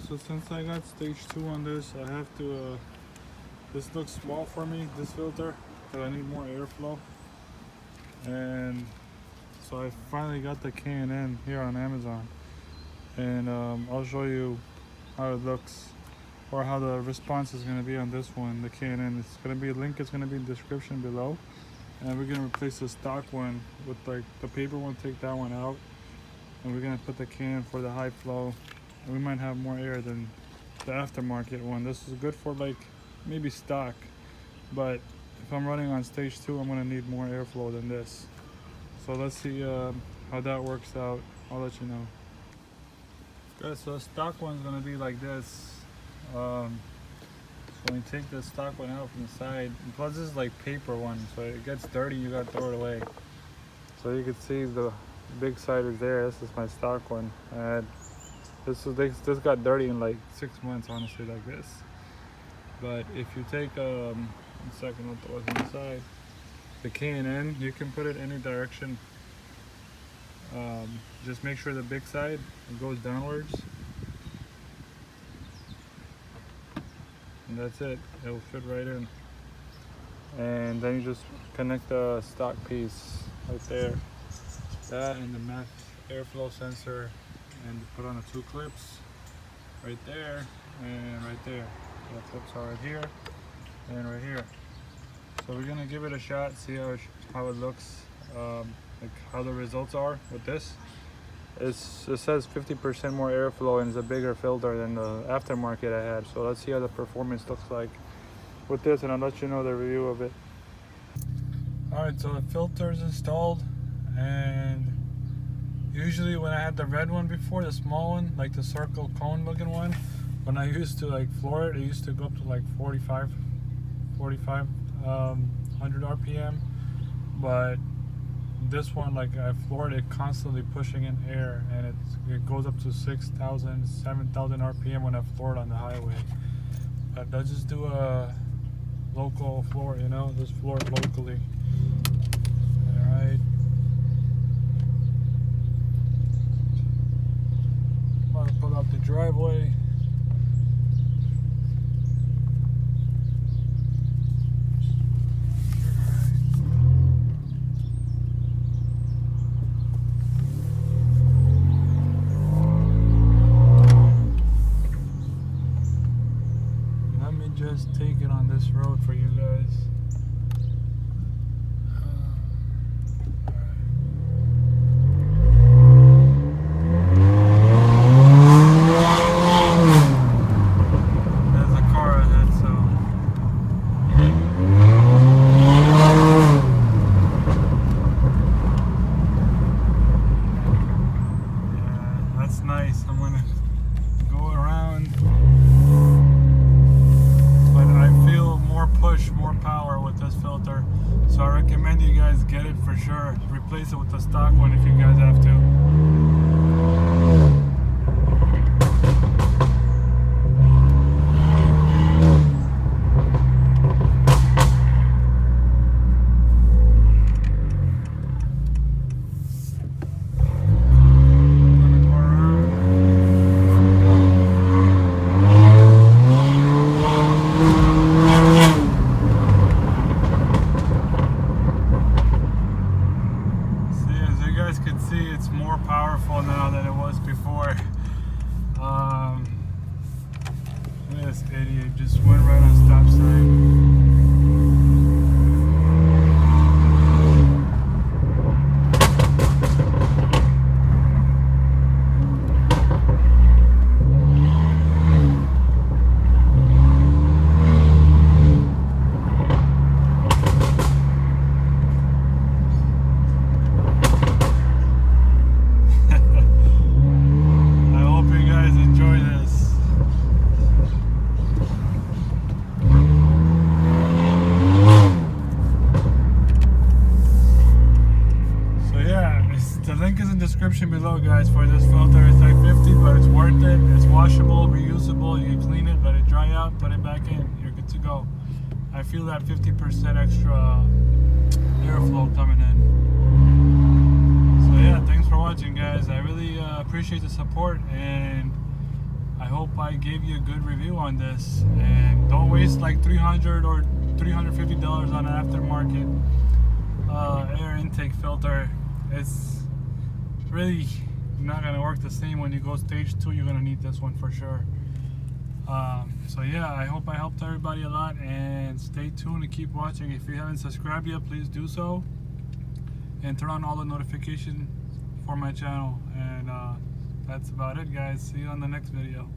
so since I got stage 2 on this, I have to, this looks small for me, this filter, because I need more airflow. And so I finally got the K&N here on Amazon. And I'll show you how it looks, or how the response is going to be on this one, the K&N. It's going to be, link is going to be in the description below. And we're going to replace the stock one with like the paper one, take that one out. And we're going to put the can for the high flow. And we might have more air than the aftermarket one. This is good for like maybe stock. But if I'm running on stage 2, I'm going to need more airflow than this. So let's see how that works out. I'll let you know. Guys, so the stock one's going to be like this. So when you take the stock one out from the side, and plus this is like paper one, so it gets dirty, you gotta throw it away. So you can see the big side is there. This is my stock one. This got dirty in like 6 months, honestly, like this. But if you take one second, I'll throw it on the side. The K&N, you can put it any direction. Just make sure the big side goes downwards. And that's it, it'll fit right in. And then you just connect the stock piece right there. That and the max airflow sensor, and put on the 2 clips right there and right there. The clips are right here and right here. So we're gonna give it a shot, see how it looks, like how the results are with this. It says 50% more airflow and it's a bigger filter than the aftermarket I had. So let's see how the performance looks like with this, and I'll let you know the review of it. Alright, so the filter is installed, and usually when I had the red one before, the small one, like the circle cone looking one, when I used to like floor it, it used to go up to like 4,500 RPM. But this one, like I floored it constantly pushing in air, and it goes up to 6,000, 7,000 RPM when I floor it on the highway. But I just do a local floor, you know, just floor it locally. Alright. I'm gonna pull out the driveway. Just take it on this road for you guys. There's a car ahead, so yeah, that's nice. I'm gonna go around. Push more power with this filter, so I recommend you guys get it for sure. Replace it with the stock one if you guys have to. More powerful now than it was before. This idiot just went right on stop sign. Description below, guys, for this filter. It's like 50, but it's worth it. It's washable, reusable. You clean it, let it dry out, put it back in, you're good to go. I feel that 50% extra airflow coming in. So yeah, thanks for watching, guys. I really appreciate the support, and I hope I gave you a good review on this, and don't waste like $300 or $350 on an aftermarket air intake filter. It's really not gonna work the same. When you go stage 2, you're gonna need this one for sure. So yeah, I hope I helped everybody a lot, and stay tuned and keep watching. If you haven't subscribed yet, please do so, and turn on all the notifications for my channel. And that's about it, guys. See you on the next video.